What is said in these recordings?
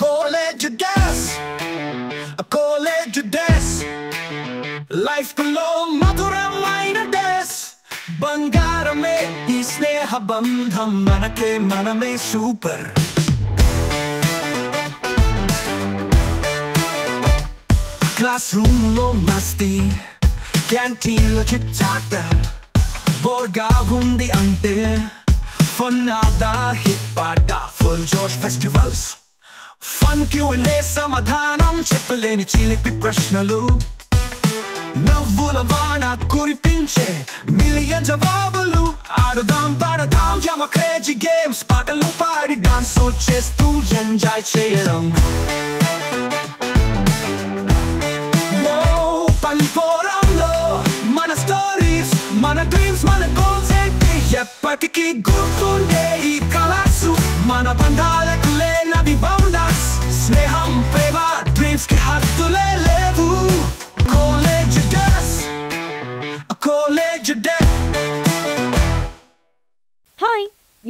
College days, college days, life below మధురమైన days. బంగారమే ఈ స్నేహ బంధం, మనకే మనమే సూపర్. క్లాస్ రూమ్ లో మస్తీ, క్యాంటీన్ లో చిట్చాట, బోర్గా ఉంది అంటే ఫన్ ఆదా హిట్ పాట, ఫుల్ జోష్ ఫెస్టివల్స్, ఫన్ Q&A సమాధానం చెప్పలేని చిలిపి ప్రశ్నలు, నవ్వుల వాన కురిపించే మిలియన్ జవాబులు. ఆడుదాం పాడదాం జమ క్రేజీ గేమ్స్, పాటలు పాడి డాన్స్ చేస్తూ ఎంజాయ్ చేయడం. పల్లిపోరంలో మన స్టోరీస్, మన డ్రీమ్స్, మన గోల్స్ ఏంటి ఎప్పటికీ గుర్తుండే ఈ కలర్స్. మన బంధాలకు లేనవి బౌండర్స్, స్నేహం ప్రేమ డ్రీమ్స్ కి హద్దులే లేవు. College days, college days. Hi,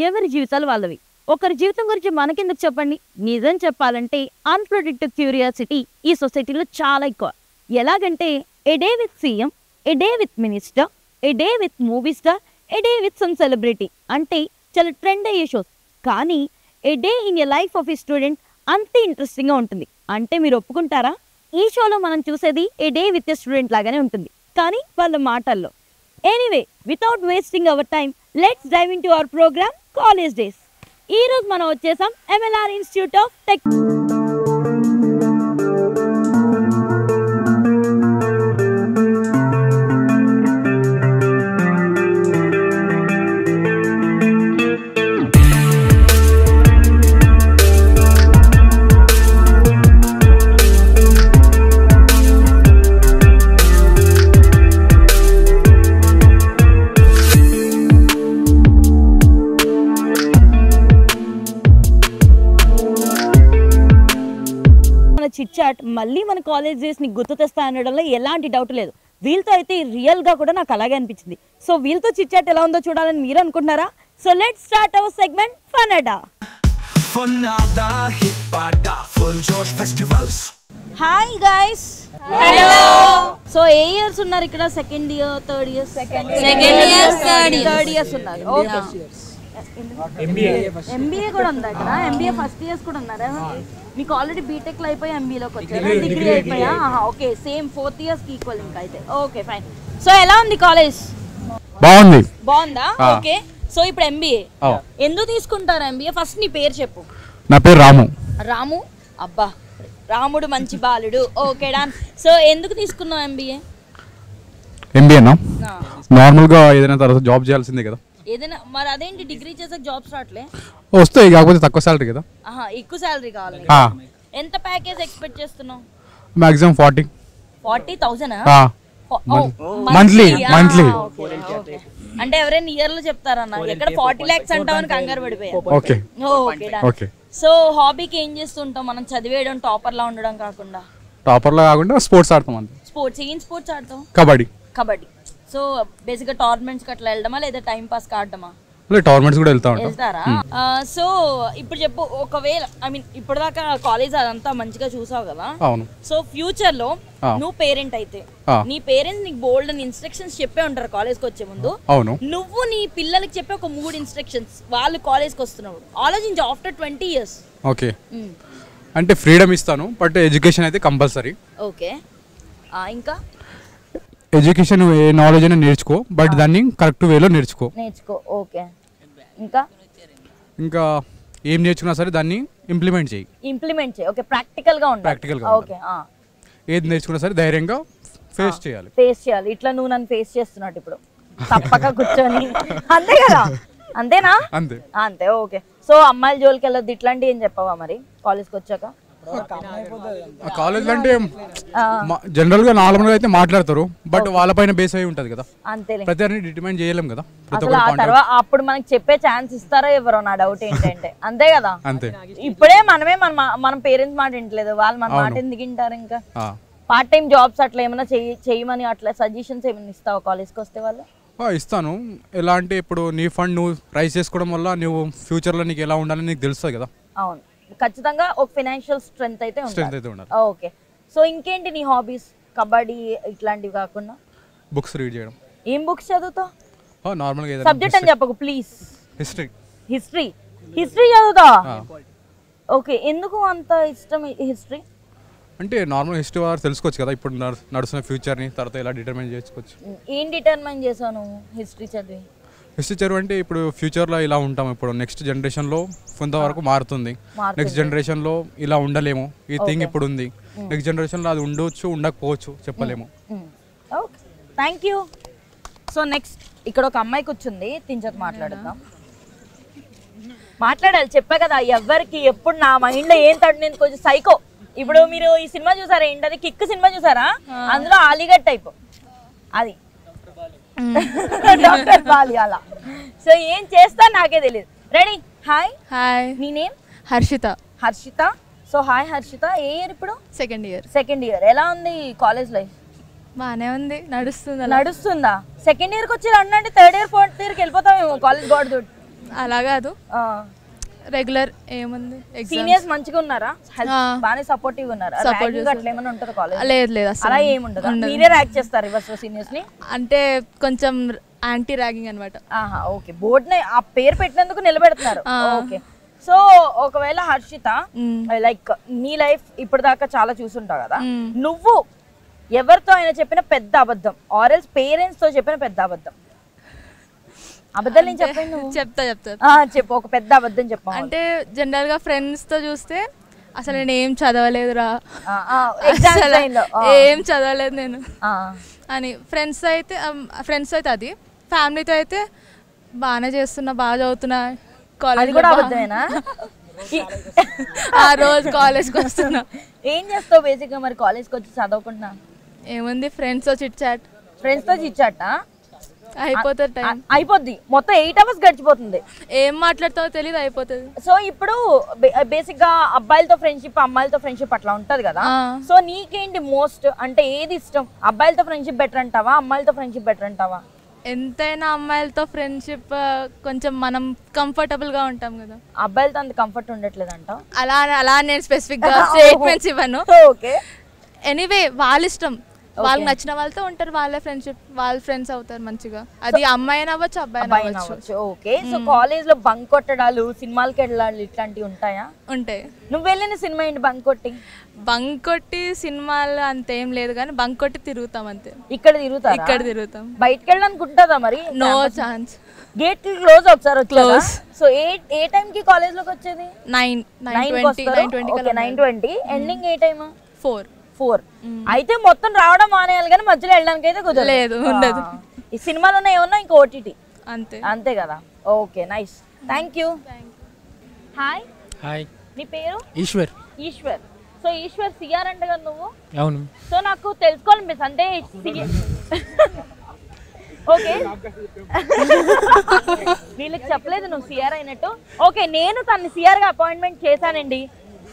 ఎవరి జీవితాలు వాళ్ళవి. ఒకరి జీవితం గురించి మనకెందుకు చెప్పండి. నిజం చెప్పాలంటే అన్ప్రెడిక్టెడ్ క్యూరియాసిటీ ఈ సొసైటీలో చాలా ఎక్కువ. ఎలాగంటే a day with CM, a day with minister, a day with movie star, a day with some celebrity అంటే చాలా ట్రెండ్ అయ్యే షోస్. కానీ a day in a life of a student అంతే ఇంట్రెస్టింగ్గా ఉంటుంది. అంటే మీరు ఒప్పుకుంటారా? ఈ షోలో మనం చూసేది a day with a student లాగానే ఉంటుంది, కానీ వాళ్ళ మాటల్లో. Anyway, without wasting our time, let's dive into our programme college days. ఈరోజు మనం వచ్చేసాం MLR institute of tech. Chitchat మళ్ళీ మన కాలేజ్ డేస్ ని గుర్తు తెస్తా అనడంలో ఎలాంటి డౌట్ లేదు. వీళ్ళతో అయితే రియల్ గా కూడా నాకు అలాగే అనిపించింది. సో వీళ్ళతో చిట్చాట్ ఎలా ఉందో చూడాలని మీరు అనుకుంటున్నారా? So let's start our segment ఫనడా. Hi guys. హలో. సో ఏ ఇయర్స్ ఉన్నారు ఇక్కడ? Second year, third year? Third years ఉన్నారు. ఓకే. ఎంబీఏ కూడా ఉందా ఇక్కడ? ఎంబీఏ ఫస్ట్ ఇయర్స్ కూడా ఉన్నారా? మీకు ఆల్రెడీ బీటెక్ లో అయిపోయి ఎంబీఏలోకి వచ్చారా? డిగ్రీ అయిపోయా? ఓకే, సేమ్ 4th ఇయర్స్ కి ఈక్వల్ ఇంకా అయితే. Okay fine. సో ఎలా ఉంది కాలేజ్? బాగుంది. బాగుందా? ఓకే. సో ఇప్పుడు ఎంబీఏ ఎందుకు తీసుకుంటారా? ఎంబీఏ ఫస్ట్ నీ పేరు చెప్పు. నా పేరు రాము. రాము? అబ్బా, రాముడు మంచి బాలుడు. Okay don. సో ఎందుకు తీసుకున్నావు ఎంబీఏ? ఎంబీఏనా? నార్మల్ గా ఏదైనా తర్వాత జాబ్ చేయాల్సిందే కదా. ఏదైనా మరి అదేంటి డిగ్రీ చేసాక జాబ్స్ రావట్లే? వస్తాయి, కాకపోతే తక్కువ సాలరీ కదా. ఎక్కువ సాలరీ కావాలి. ఎంత ప్యాకేజ్ ఎక్స్పెక్ట్ చేస్తున్నావు? Maximum 40,000 monthly. అంటే ఎవరైనా ఇయర్ లో చెప్తారన్నా, ఎక్కడ 40 lakhs అంటామని కంగారు పడిపోయా. ఓకే. సో హాబీకి ఏం చేస్తుంటాం మనం? చదివేయడం, టాపర్ లా ఉండడం కాకుండా? టాపర్ లా కాకుండా స్పోర్ట్స్ ఆడతాం అంతే. స్పోర్ట్స్ ఏం స్పోర్ట్స్ ఆడతాం? కబడ్డీ. సో బేసిక్ గా టోర్నమెంట్స్ అట్లా వెళ్దామా లేదా టైం పాస్ కి ఆడదామా? టోర్నమెంట్స్ కూడా వెళ్తారా? సో ఇప్పుడు చెప్పు, ఒకవేళ ఐ మీన్ ఇప్పుడు దాకా కాలేజ్ అదంతా మంచిగా చూసావు కదా. అవును. సో ఫ్యూచర్ లో నువ్వు పేరెంట్ అయితే నీ పేరెంట్స్ నీకు బోల్డ్ అని ఇన్స్ట్రక్షన్స్ చెప్పే ఉంటారు కాలేజ్ కి వచ్చే ముందు. అవును. నువ్వు నీ పిల్లలకి చెప్పే ఒక 3 ఇన్స్ట్రక్షన్స్ వాళ్ళు కాలేజ్ కి వస్తున్నప్పుడు ఆలోచించు. After 20 years. ఓకే. అంటే ఫ్రీడమ్ ఇస్తాను, బట్ ఎడ్యుకేషన్ అయితే కంపల్సరీ. ఓకే. ఇంకా ఎడ్యుకేషన్ ఏ నాలెడ్జ్ అయినా నేర్చుకో, బట్ దాన్ని కరెక్ట్ వేలో నేర్చుకో. ఓకే. ఇంకా ఏం నేర్చుకున్నా సరే దాన్ని ఇంప్లిమెంట్ చేయి. ఓకే. ప్రాక్టికల్ గా ఉండాలి. ఓకే. ఏది నేర్చుకున్నా సరే ధైర్యంగా ఫేస్ చేయాలి. ఇట్లా నువ్వు నన్ను ఫేస్ చేస్తున్నట్టు ఇప్పుడు తప్పక కూర్చొని. అంతే కదా? అంతేనా? అంతే. ఓకే. సో అమ్మాయిల జోలికి వెళ్ళొద్దు ఇట్లాంటివి ఏం చెప్పవా మరి కాలేజ్కి వచ్చాక? కాలేజ్ అంటే జనరల్ గా నార్మల్ గా అయితే మాట్లాడతారు, బట్ వాళ్ళపైన బేస్ అయి ఉంటది కదా. ప్రతి డిటర్మైన్ చేయలేం కదా. అప్పుడు మనకి చెప్పే ఛాన్స్ ఇస్తారో ఎవరో నా డౌట్ ఏంటంటే. అంతే కదా? అంతే. ఇప్పుడే మనం పేరెంట్స్ మాట వింటలేదు, వాళ్ళు మన మాట ఎందుకు వింటారు? ఇంకా పార్ట్ టైం జాబ్స్ అట్లా ఏమైనా చేయమని అట్లా సజెషన్స్ ఏమైనా ఇస్తావా కాలేజ్కి వస్తే వాళ్ళు? ఇస్తాను. ఎలా అంటే ఇప్పుడు నీ ఫండ్ నువ్వు రైజ్ చేసుకోవడం వల్ల నువ్వు ఫ్యూచర్లో నీకు ఎలా ఉండాలని నీకు తెలుస్తుంది కదా. అవును, ఖచ్చితంగా ఒక ఫైనాన్షియల్ స్ట్రెంగ్త్ అయితే ఉండాలి. ఓకే, సో ఇంకేంటి నీ హాబీస్? కబడ్డీ ఇట్లాంటివి కాకుండా బుక్స్ రీడ్ చేయడం. ఏం బుక్స్ చదువుతావు? నార్మల్గా సబ్జెక్ట్ అని చెప్పకు ప్లీజ్. హిస్టరీ. హిస్టరీ చదువుతా? ఓకే, ఎందుకు అంత ఇష్టం హిస్టరీ? అంటే నార్మల్ హిస్టరీ వారు తెలుసుకోవచ్చు కదా, ఇప్పుడు నడుస్తున్న ఫ్యూచర్ని తర్వాత ఎలా డిటర్మైన్ చేసుకోవచ్చు. ఏం డిటర్మైన్ చేసావు నువ్వు హిస్టరీ చదివి? హిస్టరీ చదివి అంటే ఇప్పుడు ఫ్యూచర్లో ఇలా ఉంటాం, ఇప్పుడు నెక్స్ట్ జనరేషన్లో కొంతవరకు మారుతుంది. నెక్స్ట్ జనరేషన్లో ఇలా ఉండలేము, ఈ థింగ్ ఇప్పుడు ఉంది, నెక్స్ట్ జనరేషన్లో అది ఉండొచ్చు ఉండకపోవచ్చు చెప్పలేము. Okay, thank you. So next ఇక్కడ ఒక అమ్మాయి కూర్చుంది, తించదు మాట్లాడుదాం. మాట్లాడాలి, చెప్పా కదా ఎవరికి ఎప్పుడు నా మైండ్లో ఏం తడు, నేను కొంచెం సైకో. ఇప్పుడు మీరు ఈ సినిమా చూసారా, ఏంటది కిక్ సినిమా చూసారా? అందులో ఆలిగడ్ టైప్ అది డాక్టర్ బాలి అలా. సో ఏం చేస్తా నాకే తెలియదు. రెడీ? హాయ్. హాయ్, నీ name? Harshita. Harshita. So hi Harshita, ఏ ఇయర్ ఇప్పుడు? Second year. Second year. ఎలా ఉంది కాలేజ్ లైఫ్? బానే ఉంది, నడుస్తుంది. నడుస్తుందా? సెకండ్ ఇయర్కి వచ్చి అంటే థర్డ్ ఇయర్ ఫోర్త్ ఇయర్కి వెళ్ళిపోతామేమో కాలేజ్ గోడ. అలా కాదు, రెగ్యులర్ ఏముంది. సీనియర్స్ మంచిగా ఉన్నారా? బానే సపోర్టివ్ ఉన్నారా? ర్యాగింగ్ అట్లా ఏమైనా ఉంటుందా కాలేజ్? లేదు లేదు, అలా ఏముండదు. మీరే ర్యాక్ చేస్తారు రివర్స్ సీనియర్స్ ని? అంటే కొంచెం యాంటీ ర్యాగింగ్ అనమాట. ఓకే, బోర్డ్ ని ఆ పేరు పెట్టినందుకు నిలబెడుతున్నారు. ఓకే, సో ఒకవేళ హర్షిత లైక్ నీ లైఫ్ ఇప్పటిదాకా చాలా చూసుంటావు కదా, నువ్వు ఎవరితో అయినా చెప్పిన పెద్ద అబద్ధం ఆర్ఎల్స్ పేరెంట్స్ తో చెప్పిన పెద్ద అబద్ధం? అబద్ధాలు నేను చెప్పాను, చెప్తా చెప్పు. ఒక పెద్ద అబద్ధం చెప్పు. అంటే జనరల్ గా ఫ్రెండ్స్ తో చూస్తే అసలు నేను ఏం చదవలేదురా, ఏం చదవలేదు నేను అని. ఫ్రెండ్స్ అయితే అది. ఫ్యామిలీతో అయితే బాగానే చేస్తున్నా, బాగా చదువుతున్నా, కాలేజ్ కూడా అబద్ధమేనా? ఆ రోజు కాలేజ్కి వస్తున్నా. ఏం చేస్తావు బేసిక్ గా మరి కాలేజ్కి వచ్చి చదవకుండా? ఏముంది, ఫ్రెండ్స్ తో చిట్ చాట్. ఫ్రెండ్స్ తో చిట్ చాట్ అయిపోతుంది, టైం అయిపోద్ది. మొత్తం 8 hours గడిచిపోతుంది. ఏం మాట్లాడతావో తెలియదు, అయిపోతుంది. సో ఇప్పుడు బేసిక్ గా అబ్బాయిలతో ఫ్రెండ్షిప్ అమ్మాయిలతో ఫ్రెండ్షిప్ అట్లా ఉంటది కదా. సో నీకేంటి మోస్ట్ అంటే ఏది ఇష్టం? అబ్బాయిలతో ఫ్రెండ్షిప్ బెటర్ అంటావా, అమ్మాయిలతో ఫ్రెండ్షిప్ బెటర్ అంటావా? ఎంతైనా అమ్మాయిలతో ఫ్రెండ్షిప్ కొంచెం మనం కంఫర్టబుల్ గా ఉంటాం కదా. అబ్బాయిలతో అంత కంఫర్ట్ ఉండట్లేదు అంటావు? అలా నేను స్పెసిఫిక్ గా స్టేట్మెంట్స్ ఇవ్వను. ఓకే, ఎనీవే వాళ్ళ ఇష్టం, వాళ్ళకి నచ్చిన వాళ్ళతో ఉంటారు, వాళ్ళే ఫ్రెండ్షిప్, వాళ్ళ ఫ్రెండ్స్ అవుతారు మంచిగా. అది అమ్మాయి అవ్వచ్చు, అబ్బాయి అవ్వచ్చు. ఓకే, సో కాలేజ్ లో బంక్ కొట్టడాలు, సినిమాలకి వెళ్ళాలి, ఇట్లాంటివి ఉంటాయా? ఉంటాయి. నువ్వు వెళ్ళిన సినిమా ఏంటి బంక్ కొట్టి? బంక్ కొట్టి సినిమాలు అంతేం లేదు కానీ బంక్ కొట్టి తిరుగుతాం అంతే. ఇక్కడ తిరుగుతాం. బయటకు వెళ్ళడానికి ఉంటుందా మరి? No chance. గేట్ కి క్లోజ్ ఒకసారి క్లోజ్. సో ఏ టైం కి కాలేజ్ లోకి వచ్చేది? 9:20. ఎండింగ్ ఏ టైమ్? 4. అయితే మొత్తం రావడం మానేయాలి కానీ మధ్యలో వెళ్ళడానికి అయితే కుదరలేదు, ఉండదు. ఈ సినిమాలోనే ఏమన్నా ఇంకా ఓటీటీ అంతే కదా. Okay, nice, thank you. Hi. నీ పేరు? ఈశ్వర్. సో ఈశ్వర్ సిఆర్ అంటే కదా నువ్వు? అవును. సో నాకు తెలుసుకోవాలనిపిస్తుంది అంటే ఓకే వీళ్ళకి చెప్పలేదు నువ్వు సిఆర్ అయినట్టు. ఓకే, నేను తన్ని సిఆర్ గా అపాయింట్మెంట్ చేశానండి.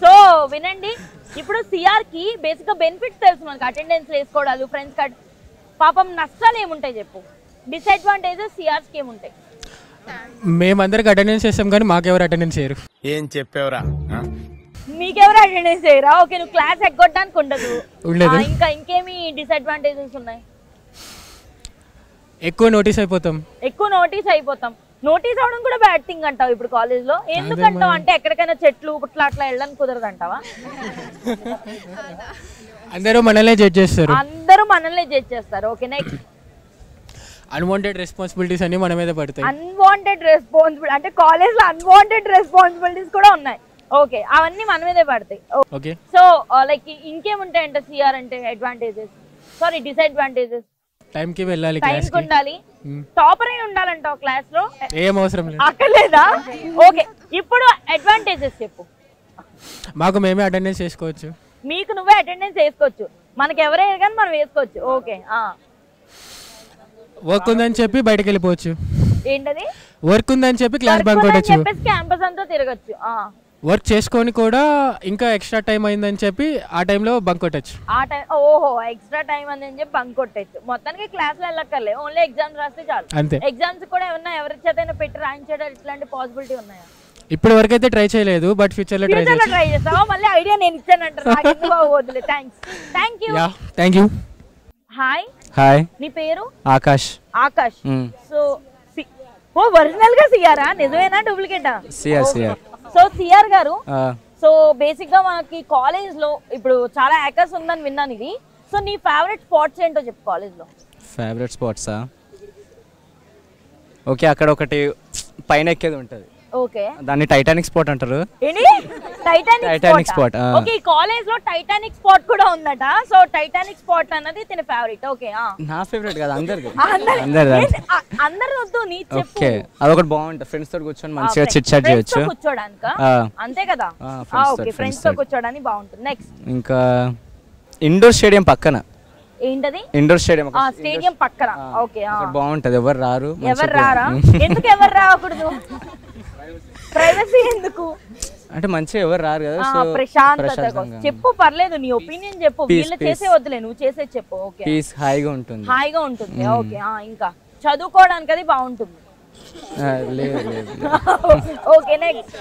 సో వినండి, ఇప్పుడు సిఆర్ కి బేసిక్ గా బెనిఫిట్స్ తెలుసు మనకి, అటెండెన్స్ వేసుకోవడాలు, ఫ్రెండ్స్ కార్డ్. పాపం నష్టాలు ఏముంటాయి చెప్పు? డిసడ్వాంటేజెస్ సిఆర్స్ కి ఏముంటాయి? మేమందరికి అటెండెన్స్ చేస్తాం కానీ మాకెవరు అటెండెన్స్ చేయరు. ఏం చెప్పేవరా? మీకెవరు అటెండెన్స్ చేయరా? ఓకే, నువ్వు క్లాస్ ఎగ్గొట్టడానికి ఉండదు. ఇంకా ఇంకేమి డిసడ్వాంటేజెస్ ఉన్నాయి? ఎక్కువ నోటీస్ అయిపోతాం. నోటీస్ అవడం కూడా బ్యాడ్ థింగ్ అంటావు ఇప్పుడు కాలేజ్ లో? ఎందుకంటావు అంటే ఎక్కడికైనా చెట్లు పుట్ల అట్లా వెళ్ళడానికి కుదరదు అంటావా? అందరూ మనల్నే జడ్జ్ చేస్తారు. Okay, next. అన్వాంటెడ్ రెస్పాన్సిబిలిటీస్ అన్ని మన మీద పడతాయి. అన్వాంటెడ్ రెస్పాన్సిబిలిటీ అంటే కాలేజ్ లో అన్వాంటెడ్ రెస్పాన్సిబిలిటీస్ కూడా ఉన్నాయి. ఓకే, అవన్నీ మన మీదే పడతాయి. ఓకే, సో లైక్ ఇంకేముంటాయంటే సిఆర్ అంటే డిసడ్వాంటేజెస్? టైం కి వెళ్ళాలి, టైం కి ఉండాలి, టాపర్ అయి ఉండాలంటావు క్లాస్ లో? ఏం అవసరం లేదు, అక్కర్లేదా? ఓకే, ఇప్పుడు అడ్వాంటేజెస్ చెప్పు. మాకు మేమే అటెండెన్స్ చేసుకోవచ్చు. మీకు నువ్వే అటెండెన్స్ వేసుకోవచ్చు, మనకి ఎవరైనా కానీ మనం వేసుకోవచ్చు. ఓకే, వర్క్ ఉందని చెప్పి బయటకు వెళ్ళిపోవచ్చు. ఏంటది? వర్క్ ఉందని చెప్పి క్లాస్ బంక్ కొట్టొచ్చు, క్యాంపస్ అంతా తిరగచ్చు. వర్క్ చేసుకొని కూడా ఇంకా ఎక్స్ట్రా టైం అయిందని చెప్పి ఆ టైంలో బంక్ కొట్టచ్చు. ఆ టైం ఓహో ఎక్స్ట్రా టైం అని చెప్పి బంక్ కొట్టచ్చు. మొత్తానికి క్లాస్లో వెళ్ళక్కర్లే, ఓన్లీ ఎగ్జామ్స్ రాస్తే చాలు. అంతే. ఎగ్జామ్స్ కూడా ఏమన్నా ఎవరి చేతైనా పెట్టి రాయించడం ఇట్లాంటి పాసిబిలిటీ ఉన్నాయా? ఇప్పటి వరకు అయితే ట్రై చేయలేదు, బట్ ఫ్యూచర్లో ట్రై చేస్తావా? మళ్ళీ ఐడియా నేను ఇచ్చానంటారు. Thank you. Thank you. Hi. Hi. నీ పేరు? ఆకాష్. ఆకాష్. సో ఒరిజినల్ గా సిఆరా? నిజమేనా డూప్లికేటా? సిఆర్. సో సిఆర్ గారు, సో బేసిక్ గా మనకి కాలేజ్ లో ఇప్పుడు చాలా హ్యాకర్స్ ఉందని విన్నాను ఇది. సో నీ ఫేవరెట్ స్పాట్స్ ఏంటో చెప్పు కాలేజ్ లో. ఫేవరెట్ స్పాట్సా? ఓకే, అక్కడ ఒకటి పైన ఎక్కేది ఉంటుంది. ఓకే, దాన్ని టైటానిక్ స్పాట్ అంటారు. ఏంటి టైటానిక్ స్పాట్? ఓకే, కాలేజ్ లో టైటానిక్ స్పాట్ కూడా ఉందట. సో టైటానిక్ స్పాట్ అన్నది తిన ఫేవరెట్. ఓకే, నా ఫేవరెట్ కాదు, అందరిది. అందరి వద్దు, నీ చెప్పు. ఓకే, అదొకటి బాగుంటుంది. ఫ్రెండ్స్ తో కూర్చొని మంచిగా చిట్ చాట్ చేయొచ్చు. కూర్చోడానికి అంతే కదా? ఓకే, ఫ్రెండ్స్ తో కూర్చోడానికి బాగుంటుంది. నెక్స్ట్ ఇంకా ఇండోర్ స్టేడియం పక్కన. ఏంటది? Indoor stadium. స్టేడియం పక్కన. ఓకే, బాగుంటది. ఎవరు రారు. ఎవరు రారా? ఎందుకు ఎవరు రాకూడదు? ప్రైవసీ ఎందుకు అంటే మంచిగా ఎవరు రారు కదా. ప్రశాంతత చెప్పు, పర్లేదు, నీ ఒపీనియన్ చెప్పు. వీళ్ళు చేసే వద్దులే, నువ్వు చేసే చెప్పు. ఓకే, పీస్ హాయిగా ఉంటుంది. హాయిగా ఉంటుంది. ఓకే, ఇంకా చదువుకోవడానికి అది బాగుంటుంది. Okay, next.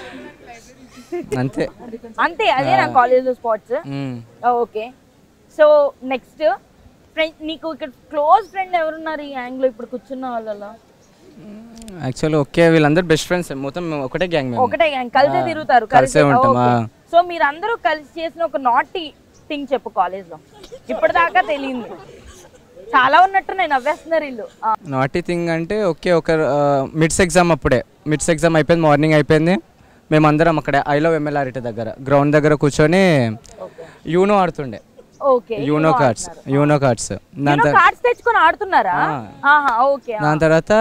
అంతే అంతే, అదే నా కాలేజ్ లో స్పాట్స్. ఓకే, సో నెక్స్ట్ నీకు ఇక్కడ క్లోజ్ ఫ్రెండ్ ఎవరున్నారు ఈ యాంగ్ లో ఇప్పుడు కూర్చున్న వాళ్ళలో? యాక్చువల్లీ ఓకే, వీళ్ళందరూ బెస్ట్ ఫ్రెండ్స్. మొత్తం ఒకటే గ్యాంగ్. ఒకటే గ్యాంగ్, కలిసే తిరుగుతారు, కలిసే ఉంటామా. సో మీరందరూ కలిసి చేసిన ఒక నాటీ థింగ్ చెప్పు కాలేజ్ లో, ఇప్పటిదాకా తెలియదు. చాలా ఉన్నట్టు నేను నవ్వేస్తున్నారు వీళ్ళు. నాటీ థింగ్ అంటే ఓకే, ఒక మిడ్స్ ఎగ్జామ్ అప్పుడే మిడ్స్ ఎగ్జామ్ అయిపోయింది, మార్నింగ్ అయిపోయింది. మేమందరం అక్కడ ఐ లవ్ ఎంఎల్ఆర్టీ దగ్గర గ్రౌండ్ దగ్గర కూర్చొని యూనో ఆడుతుండే. యూనో కార్డ్స్ తెచ్చుకొని ఆడుతున్నారా? దాని తర్వాత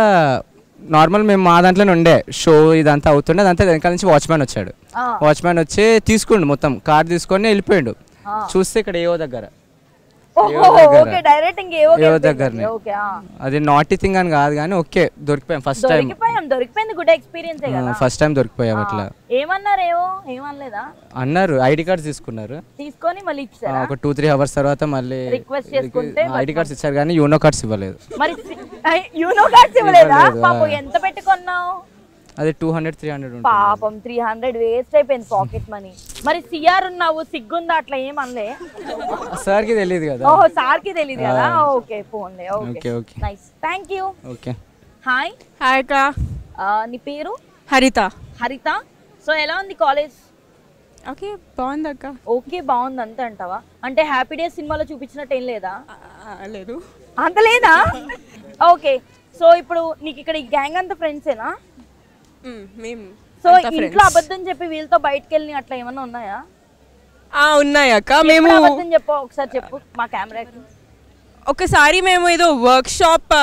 నార్మల్ మేము మా దాంట్లోనే ఉండే షో ఇదంతా అవుతుండే. దాంతో వెనకాల నుంచి వాచ్మ్యాన్ వచ్చాడు. వాచ్మ్యాన్ వచ్చి తీసుకుండు, మొత్తం కార్డ్ తీసుకొని వెళ్ళిపోయాడు. చూస్తే ఇక్కడ ఏవో దగ్గర దగ్గరనే. అది నాటీ థింగ్ అని కాదు కానీ ఓకే, దొరికిపోయాం ఫస్ట్ టైం. దొరికిపోయింది, గుడ్ ఎక్స్పీరియన్స్ కదా. ఫస్ట్ టైం దొరికిపోయాం. అట్లా ఏమన్నారేమో అన్నారు, ఐడి కార్డ్స్ తీసుకొని మళ్ళీ ఇచ్చారు. ఒక 2-3 అవర్స్ తర్వాత మళ్ళీ రిక్వెస్ట్ చేసుకుంటే ఐడి కార్డ్స్ ఇచ్చారు కానీ యూనో కార్డ్స్ ఇవ్వలేదు. మరి యూనో కార్డ్స్ ఇవ్వలేదా? పాపం ఎంత పెట్టుకున్నావు? అది 200-300. పాపం 300 వేస్ట్ అయిపోయింది పాకెట్ మనీ. మరి సిఆర్ ఉన్నావు, సిగ్గుందా? అట్లా ఏమనలే? సార్ కి తెలియదు కదా. ఓహో, సార్ కి తెలియదు కదా. ఓకే, పోన్లే. Okay, nice, thank you. Okay, hi. Hi అక్క. నీ పేరు? హరిత. హరిత. సో ఎలా ఉంది కాలేజ్? ఓకే, బాగుంది అక్క. ఓకే, బాగుంది అంతే అంటావా? అంటే హ్యాపీ డేస్ సినిమాలో చూపించినట్టు ఏం లేదా? లేదు, అంత లేదా? ఓకే, సో ఇప్పుడు నీకు ఇక్కడ ఈ గ్యాంగ్ అంతా ఫ్రెండ్సేనా? సో ఇంట్లో అబద్ధం చెప్పి వీళ్ళతో బయటకు వెళ్ళి అట్లా ఏమన్నా ఉన్నాయా? ఉన్నాయి అక్క. మేము అబద్ధం చెప్పు, ఒకసారి చెప్పు మా కెమెరాకి. ఒకసారి మేము ఏదో వర్క్ షాప్,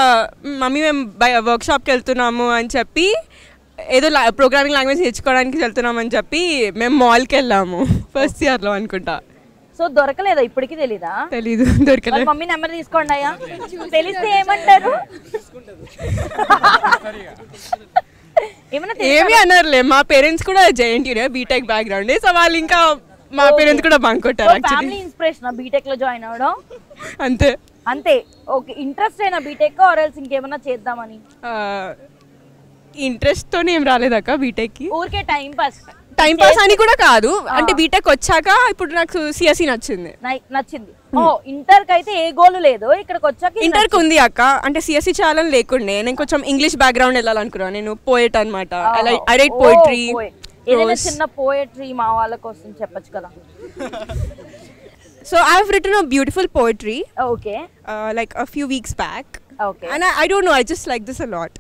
మమ్మీ మేము వర్క్ షాప్కి వెళ్తున్నాము అని చెప్పి, ఏదో ప్రోగ్రామింగ్ లాంగ్వేజ్ నేర్చుకోవడానికి వెళ్తున్నాం అని చెప్పి మేము మాల్కి వెళ్ళాము ఫస్ట్ ఇయర్లో అనుకుంటా. సో దొరకలేదా? ఇప్పటికీ తెలీదా? తెలీదు, దొరకలేదు. మమ్మీ నెంబర్ తీసుకోండి అయ్యా, తెలిస్తే ఏమంటారు? ఏమి అనర్లే, మా పేరెంట్స్ కూడా జేఎన్టీయూ బీటెక్ బ్యాక్గ్రౌండ్. సో వాళ్ళు ఇంకా మా పేరెంట్స్ కూడా బంక్ కొట్టారు. ఫ్యామిలీ ఇన్స్పిరేషన్ బీటెక్ లో జాయిన్ అవ్వడం అంతే. అంతే. ఓకే, ఇంట్రెస్ట్ అయినా బీటెక్ ఆర్ ఎల్స్ ఇంకేమైనా చేద్దామని? ఇంట్రెస్ట్ తోనే ఏం రాలేదక్క బీటెక్ కి, ఊరికే టైం పాస్. టైం పాస్ అని కూడా కాదు, అంటే బీటెక్ వచ్చాక ఇప్పుడు నాకు సిఎస్సి నచ్చింది. ఓ, ఇంటర్ కి అయితే ఏ గోల్ లేదు, ఇక్కడికి వచ్చాక ఇంటర్ కి ఉంది అక్క. అంటే సిఎస్సి చేయాలని లేకుండే, నేను కొంచెం ఇంగ్లీష్ బ్యాక్గ్రౌండ్ వెళ్ళాలనుకున్నాను. నేను పోయెట్ అనమాట. I right poetry. ఏదైనా చిన్న పోయట్రీ మా వాళ్ళ కోసం చెప్పొచ్చు కదా. So I have written a beautiful poetry. Okay. Like a few weeks back. Okay. And I don't know, I just like this a lot.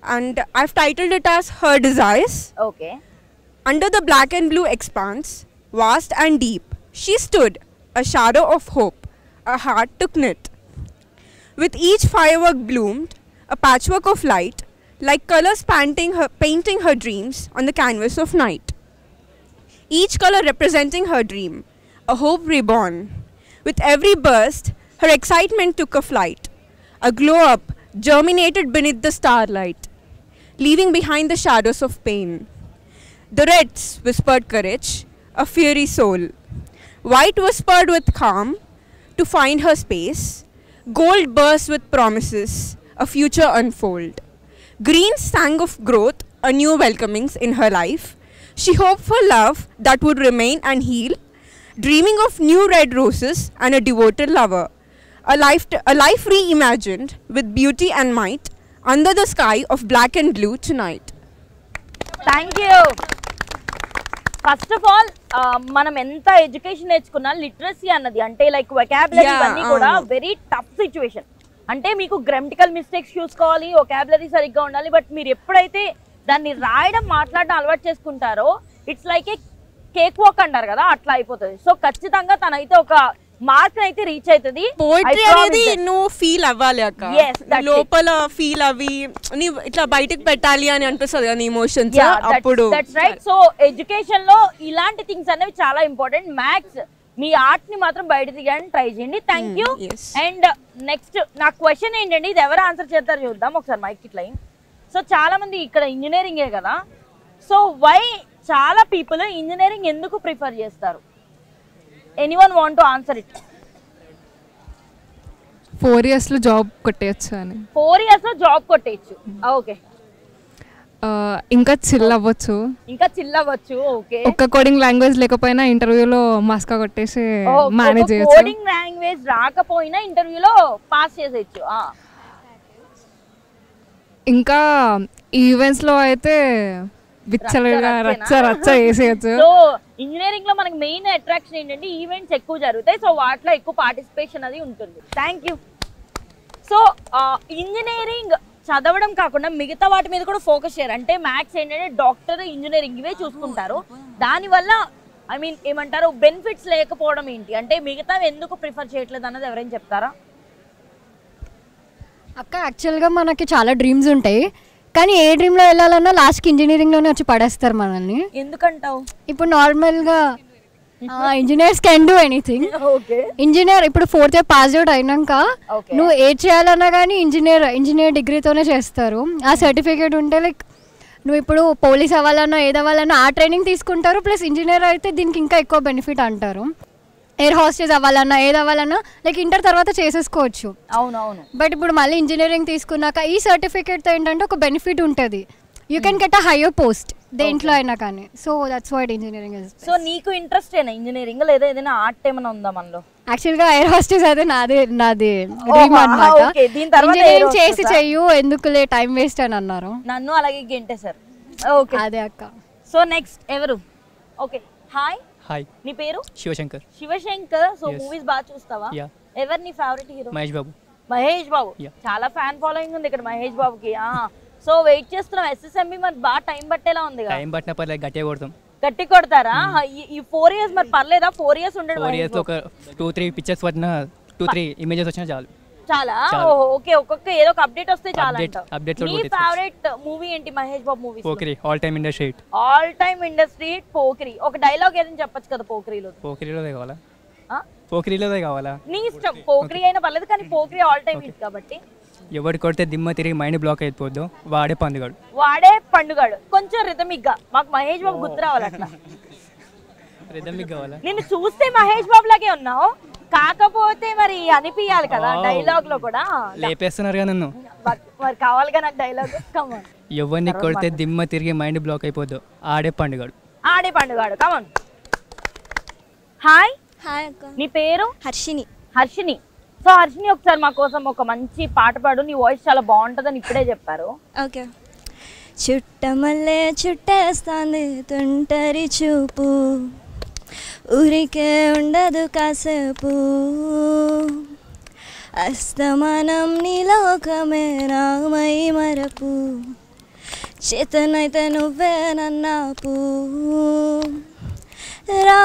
And I've titled it as Her Desires. Okay. Under the black and blue expanse, vast and deep, she stood, a shadow of hope, a heart to knit. With each firework bloomed, a patchwork of light, like colors painting her dreams on the canvas of night. Each color representing her dream, a hope reborn. With every burst, her excitement took a flight. A glow-up germinated beneath the starlight, leaving behind the shadows of pain. The reds whispered courage, a fiery soul. White whispered with calm to find her space. Gold burst with promises, a future unfold. Green sang of growth, a new welcomings in her life. She hoped for love that would remain and heal, dreaming of new red roses and a devoted lover. A life reimagined with beauty and might under the sky of black and blue tonight. Thank you. First of all మనం ఎంత education నేర్చుకున్నా literacy అన్నది అంటే like vocabulary ఇవన్నీ కూడా very tough situation. అంటే మీకు grammatical mistakes చూసుకోవాలి, వొకాబులరీ సరిగ్గా ఉండాలి. బట్ మీరు ఎప్పుడైతే దాన్ని రాయడం మాట్లాడడం అలవాటు చేసుకుంటారో it's like A cake walk అంటారు కదా, అట్లా అయిపోతుంది. సో ఖచ్చితంగా తనైతే ఒక మార్క్ అయితే రీచ్ అవుతుంది. పోయిటరీ అనేది ఎన్నో ఫీల్ అవ్వాలి అక్క, లోపల ఫీల్ అవి ఇట్లా బయటకు పెట్టాలి అని అనిపిస్తుంది కదా ఎమోషన్స్ అప్పుడు. That's right. సో ఎడ్యుకేషన్ లో ఇలాంటి థింగ్స్ అనేవి చాలా ఇంపార్టెంట్. మ్యాథ్స్ మీ ఆర్ట్ ని మాత్రం బయట తీయడానికి ట్రై చేయండి. Thank you. అండ్ నెక్స్ట్ నా క్వశ్చన్ ఏంటండి, ఇది ఎవరు ఆన్సర్ చేస్తారో చూద్దాం ఒకసారి మైక్ ఇట్లా. సో చాలా మంది ఇక్కడ ఇంజనీరింగే కదా, సో వై చాలా పీపుల్ ఇంజనీరింగ్ ఎందుకు ప్రిఫర్ చేస్తారు? Anyone want to answer it? 4 years లో జాబ్ కొట్టేయచ్చు అని. 4 years లో జాబ్ కొట్టేయచ్చు. ఓకే. ఇంకా చిల్ అవ్వచ్చు. ఓకే. ఒక కోడింగ్ లాంగ్వేజ్ లేకపోయినా ఇంటర్వ్యూలో మాస్కా కొట్టేసి మేనేజ్ చేయొచ్చు. కోడింగ్ లాంగ్వేజ్ రాకపోయినా ఇంటర్వ్యూలో పాస్ చేసేయచ్చు. ఇంకా ఈవెంట్స్ లో అయితే విచ్చలగా రచ్చ చేసేయచ్చు. సో ఇంజనీరింగ్ లో మనకి మెయిన్ అట్రాక్షన్ ఏంటంటే ఈవెంట్స్ ఎక్కువ జరుగుతాయి, సో వాటిలో ఎక్కువ పార్టిసిపేషన్ అది ఉంటుంది. Thank you. సో ఇంజనీరింగ్ చదవడం కాకుండా మిగతా వాటి మీద కూడా ఫోకస్ చేయరు. అంటే మ్యాథ్స్ ఏంటంటే డాక్టర్, ఇంజనీరింగ్ ఇవే చూసుకుంటారు. దానివల్ల ఐ మీన్ ఏమంటారు బెనిఫిట్స్ లేకపోవడం ఏంటి అంటే మిగతా ఎందుకు ప్రిఫర్ చేయట్లేదు అన్నది ఎవరైనా చెప్తారా? అక్క యాక్చువల్గా మనకి చాలా డ్రీమ్స్ ఉంటాయి, కానీ ఏ డ్రీమ్లో వెళ్ళాలన్నా లాస్ట్కి ఇంజనీరింగ్లోనే వచ్చి పడేస్తారు మనల్ని. ఎందుకంటావు? ఇప్పుడు నార్మల్గా engineers can do anything. Engineer ఇప్పుడు 4th year పాస్ అవుట్ అయినాక నువ్వు ఏ చేయాలన్నా కానీ ఇంజనీర్ డిగ్రీతోనే చేస్తారు. ఆ సర్టిఫికేట్ ఉంటే లైక్ నువ్వు ఇప్పుడు పోలీస్ అవ్వాలన్నా ఏదవ్వాలన్నా ఆ ట్రైనింగ్ తీసుకుంటారు. ప్లస్ ఇంజనీర్ అయితే దీనికి ఇంకా ఎక్కువ బెనిఫిట్ అంటారు. ఎయిర్ హోస్టెస్ అవ్వాలన్నా ఏదవ్వాలన్నా లైక్ ఇంటర్ తర్వాత చేసేసుకోవచ్చు. అవునవును. బట్ ఇప్పుడు మళ్ళీ ఇంజనీరింగ్ తీసుకున్నాక ఈ సర్టిఫికేట్తో ఏంటంటే ఒక బెనిఫిట్ ఉంటుంది. You can get a higher post దేంట్లో అయినా కానీ. So that's why engineering is. So నీకు ఇంట్రెస్ట్ ఏనా ఇంజనీరింగ్ లేదా ఏదైనా ఆర్ట్ ఏమైనా ఉందా మనలో? యాక్చువల్గా ఎయిర్ హోస్టెస్ అయితే నాది డ్రీమ్ అన్నమాట. ఇంజనీరింగ్ చేసి చెయ్యు ఎందుకులే టైం వేస్ట్ అని అన్నారు. నన్ను అలాగే గెంటేశారు. ఓకే అదే అక్క. సో నెక్స్ట్ ఎవరు? ఓకే. హాయ్. హాయ్. నీ పేరు? శివశంకర్. శివశంకర్. సో మూవీస్ బాగా చూస్తావా? ఎవరు నీ ఫేవరెట్ హీరో? మహేష్ బాబు. మహేష్ బాబు. చాలా ఫ్యాన్ ఫాలోయింగ్ ఉంది ఇక్కడ మహేష్ బాబుకి. సో వెయిట్ చేస్తున్నాం ఎస్ఎస్ఎంబి, మరి బాగా టైం పట్టేలా ఉంది. టైం పట్టిన పర్లేదు, గట్టిగా కొడతాం. గట్టి కొడతారా? ఈ 4 years మరి పర్లేదా? 4 years ఉండడు. 4 years లో ఒక 2-3 పిక్చర్స్ పట్టిన 2-3 ఇమేజెస్ వచ్చినా చాలు. చాలా. ఓకే. ఒక్కొక్క ఏదో ఒక అప్డేట్ వస్తే చాలా అంట. నీ ఫేవరెట్ మూవీ ఏంటి Mahesh Babu movies? Pokiri. All time industry hit. All time industry hit Pokiri. ఒక డైలాగ్ ఏదైనా చెప్పొచ్చు కదా పోకిరిలో? పోకిరిలోదే కావాలా? పోకిరిలోదే కావాలా? నీ ఇష్టం. పోకిరి అయినా పర్లేదు, కానీ పోకిరి ఆల్ టైమ్ హిట్ కాబట్టి. ఎవరు కొడితే దిమ్మ తిరిగి మైండ్ బ్లాక్ అయిపోద్దు వాడే పండుగాడు. కొంచెం రిథమిక్ గా మాకు మహేష్ బాబు గుర్తు రావాలి అట్లా. రిథమిక్ కావాలా? నిన్ను చూస్తే మహేష్ బాబు లాగే ఉన్నావు, కాకపోతే మరి అనిపించాలి కదా డైలాగ్ లో కూడా. లేపేస్తున్నారు కదా నన్ను. మరి కావాలిగా నాకు డైలాగ్. కమాన్. ఎవరిని కొడితే దిమ్మ తిరిగి మైండ్ బ్లాక్ అయిపోద్దు ఆడే పండుగాడు. కమాన్. హాయ్. హాయ్ అక్క. నీ పేరు? హర్షిని. సో హర్షిని ఒకసారి మా కోసం ఒక మంచి పాట పాడు. నీ వాయిస్ చాలా బాగుంటుందని ఇప్పుడే చెప్పారు. ఓకే. చుట్టమల్లే చుట్టేస్తాంది తుంటరి చూపు, ఊరికే ఉండదు కాసేపు, అస్తమానం నీలోకమే నామై మరపు, చేతనైతే నువ్వే నన్నాపు, రా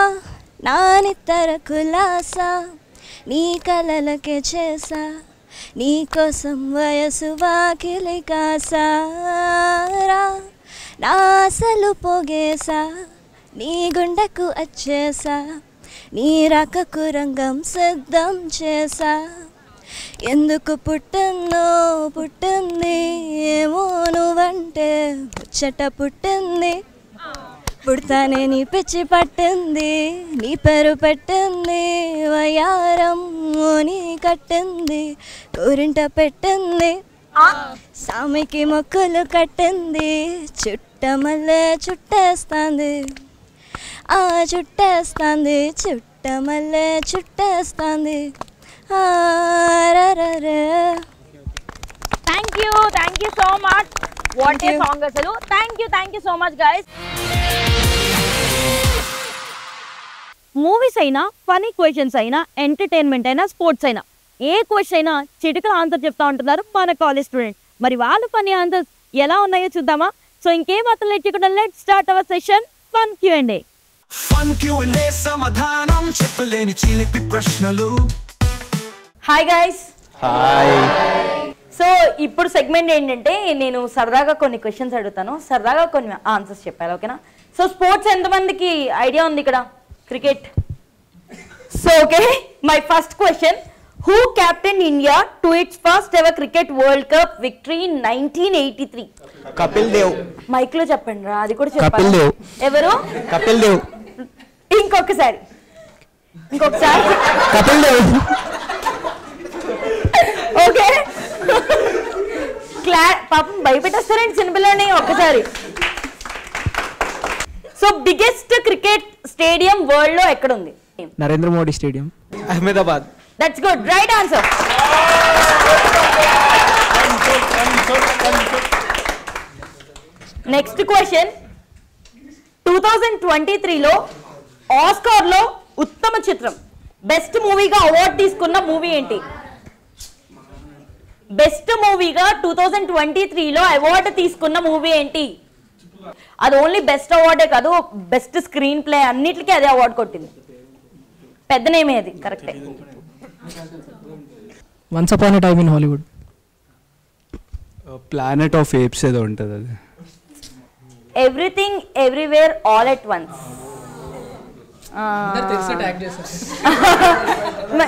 నానితర కులాసా నీ కలలకే చేసా, నీ కోసం వయసు వాకిలి కాసారా, నా ఆశలు పోగేసా, నీ గుండెకు వచ్చేసా, నీ రాకకు రంగం సిద్ధం చేసా, ఎందుకు పుట్టింది ఏమో నువ్వంటే ముచ్చట పుట్టింది, పుడతానే నీ పిచ్చి పట్టింది, నీ పేరు పెట్టింది, వయారం నీ కట్టింది, కూరింట పెట్టింది, సామికి మొక్కులు కట్టింది, చుట్టమల్లె చుట్టేస్తాంది, ఆ చుట్టేస్తాంది, చుట్టమల్లె చుట్టేస్తాంది. Thank you so much. What a song అసలు. Thank you so much guys. Movies అయినా, ఫనీ క్వశ్చన్స్ అయినా, ఎంటర్టైన్మెంట్ అయినా, స్పోర్ట్స్ అయినా, ఏ క్వశ్చన్ అయినా చిటికల ఆన్సర్ చెప్తా ఉంటున్నారు మన కాలేజ్ స్టూడెంట్. మరి వాళ్ళ ఫనీ ఆన్సర్స్ ఎలా ఉన్నాయో చూద్దామా? సో ఇంకేం మాత్రం లేకుండా let's start hour session fun Q&A. Fun Q&A సమాధానం చెప్పలేని చిలిపి ప్రశ్నలు. Hi guys. హాయ్. సో ఇప్పుడు సెగ్మెంట్ ఏంటంటే నేను సరదాగా కొన్ని క్వశ్చన్స్ అడుగుతాను, సరదాగా కొన్ని ఆన్సర్స్ చెప్పాలి, ఓకేనా? సో స్పోర్ట్స్ ఎంతమందికి ఐడియా ఉంది ఇక్కడ? Cricket. So okay, my first question, who captain India to its first ever cricket world cup victory in 1983? Kapil Dev. Mic లో చెప్పండి రా, అది కూడా కపిల్ చెప్పాలి. దేవ్. ఎవరు? కపిల్ దేవ్. ఇంకొకసారి కపిల్ దేవ్. ఓకే, పాపం భయపెట్టేస్తారండి చిన్నపిల్లని. ఒక్కసారి. So biggest cricket stadium world లో ఎక్కడ ఉంది? Narendra Modi stadium, Ahmedabad. That's good, right answer. Next question, 2023లో ఆస్కార్ లో ఉత్తమ చిత్రం బెస్ట్ మూవీగా అవార్డు తీసుకున్న మూవీ ఏంటి? బెస్ట్ మూవీగా 2023లో అవార్డు తీసుకున్న మూవీ ఏంటి? అది ఓన్లీ బెస్ట్ అవార్డే కాదు, బెస్ట్ స్క్రీన్ ప్లే అన్నిటికీ అదే అవార్డు కొట్టింది. పెద్ద నేమే అది, కరెక్టే. Once upon a time in Hollywood. Planet of apes ఏదో ఉంటుంది అది. Everything everywhere all at once.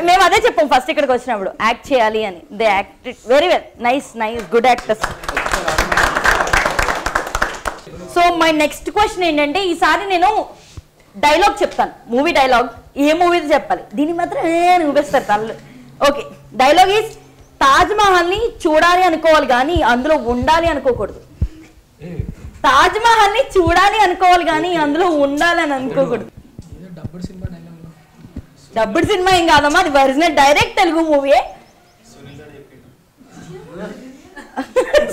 మేము అదే చెప్పాం ఫస్ట్ ఇక్కడికి వచ్చినప్పుడు, యాక్ట్ చేయాలి అని. They act very well. Nice good actors. So my next question ఏంటంటే, ఈసారి నేను డైలాగ్ చెప్తాను, మూవీ డైలాగ్. ఏ మూవీది చెప్పాలి, దీన్ని మాత్రం చూపిస్తారు తల్లు. ఓకే, డైలాగ్ ఈజ్, తాజ్ మహల్ని చూడాలి అనుకోవాలి కానీ అందులో ఉండాలి అనుకోకూడదు. తాజ్ మహల్ని చూడాలి అనుకోవాలి కానీ అందులో ఉండాలని అనుకోకూడదు. డబ్బుడు సినిమా ఏం కాదమ్మా, అది original direct Telugu movie.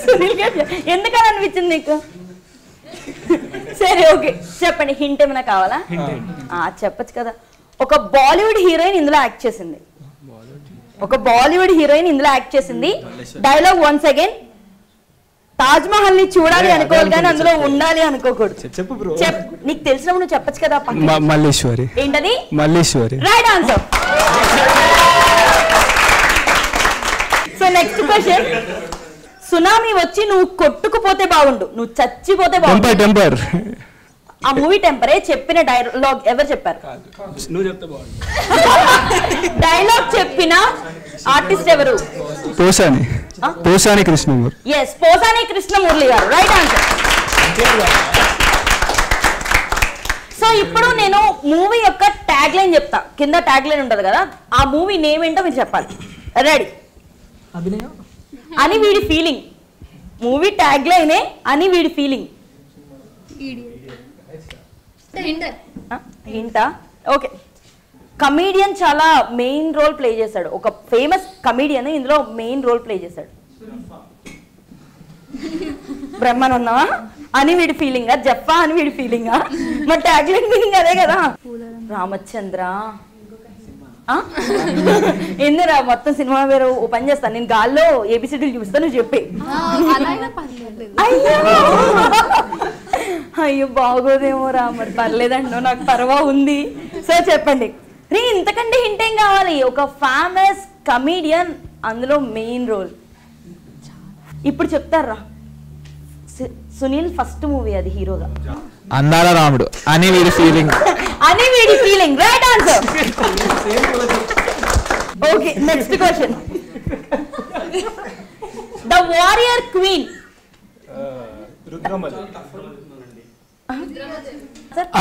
Sunil గారు ఎందుకని అనిపించింది నీకు? సరే ఓకే, చెప్పండి. హింట్ ఏమైనా కావాలా? చెప్పచ్చు కదా. ఒక బాలీవుడ్ హీరోయిన్ ఇందులో యాక్ట్ చేసింది. Dialogue once again, Taj Mahal ని చూడాలి అనుకోవాలి కానీ అందులో ఉండాలి అనుకోకూడదు. నీకు తెలిసినప్పుడు నువ్వు చెప్పచ్చు కదా. మల్లేశ్వరి. ఏంటది? Malleswari. Right answer. So next question, tsunami వచ్చి నువ్వు కొట్టుకుపోతే బాగుండు, నువ్వు చచ్చిపోతే బాగుండు. టెంపర్. ఆ మూవీ టెంపరే. చెప్పిన డైలాగ్ ఎవరు చెప్పారు? డైలాగ్ చెప్పిన ఆర్టిస్ట్ ఎవరు? పోసాని కృష్ణమూర్తి. ఎస్, పోసాని కృష్ణమూర్తి గారు. Right answer. సో ఇప్పుడు నేను మూవీ యొక్క ట్యాగ్ లైన్ చెప్తా, కింద ట్యాగ్ లైన్ ఉంటది కదా, ఆ మూవీ నేమ్ ఏంటో మీరు చెప్పాలి. రెడీ? అని వీడి ఫీలింగ్. మూవీ ట్యాగ్ లైనే అని వీడి ఫీలింగ్. హింటా? ఓకే. కమీడియన్ చాలా మెయిన్ రోల్ ప్లే చేశాడు, ఒక ఫేమస్ కమీడియన్ ఇందులో మెయిన్ రోల్ ప్లే చేశాడు. బ్రహ్మానందమా అని వీడి ఫీలింగా, జప్పా అని వీడి ఫీలింగా? మరి ట్యాగ్ లైన్ మీనింగ్ అదే కదా. రామచంద్ర. ఎందురా మొత్తం సినిమా వేరు పని చేస్తాను నేను, గాల్లో ఏబిసిడీలు చూపిస్తా, నువ్వు చెప్పే. అయ్యో బాగోదేమో రా, మరి పర్లేదండి, నాకు పర్వా ఉంది. సో చెప్పండి రీ, ఇంతకంటే హింట్ ఏం కావాలి? ఒక ఫేమస్ కమీడియన్ అందులో మెయిన్ రోల్. ఇప్పుడు చెప్తారా? సునీల్ ఫస్ట్ మూవీ అది హీరోగా. అందాల రాముడు అని వీడి ఫీలింగ్. అని వీడి feeling. Right answer. Okay, next question. The warrior queen.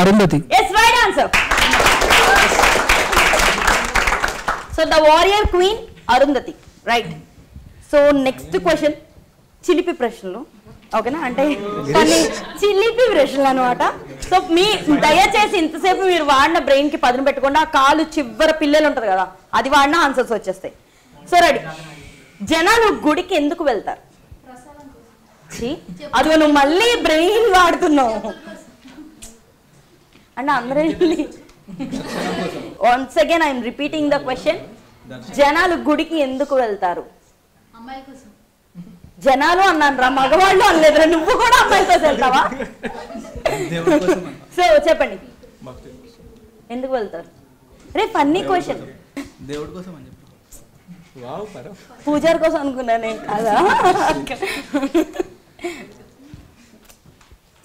Arundhati. Yes, right answer. So the warrior queen Arundhati, right? So next question, చిలిపి ప్రశ్నలు, ఓకేనా? అంటే కొన్ని చిలిపి ప్రశ్నలు అనమాట. సో మీ దయచేసి ఇంతసేపు మీరు వాడిన బ్రెయిన్ కి పదును పెట్టుకోండి. ఆ కాలు చివర పిల్లలు ఉంటుంది కదా, అది వాడిన ఆన్సర్స్ వచ్చేస్తాయి. So ready. జనాలు గుడికి ఎందుకు వెళ్తారు? అది నువ్వు మళ్ళీ బ్రెయిన్ వాడుతున్నావు అంటే అందరూ. Once again I'm repeating the question. జనాలు గుడికి ఎందుకు వెళ్తారు? జనాలు అన్నాను రా, మగవాళ్ళు అనలేదు. నువ్వు కూడా అమ్మాయితో వెళ్తావా? సో చెప్పండి, ఎందుకు వెళ్తారు? రే ఫన్నీ క్వశ్చన్. దేవుడి కోసం అని పూజారి కోసం అనుకున్నాను నేను కదా.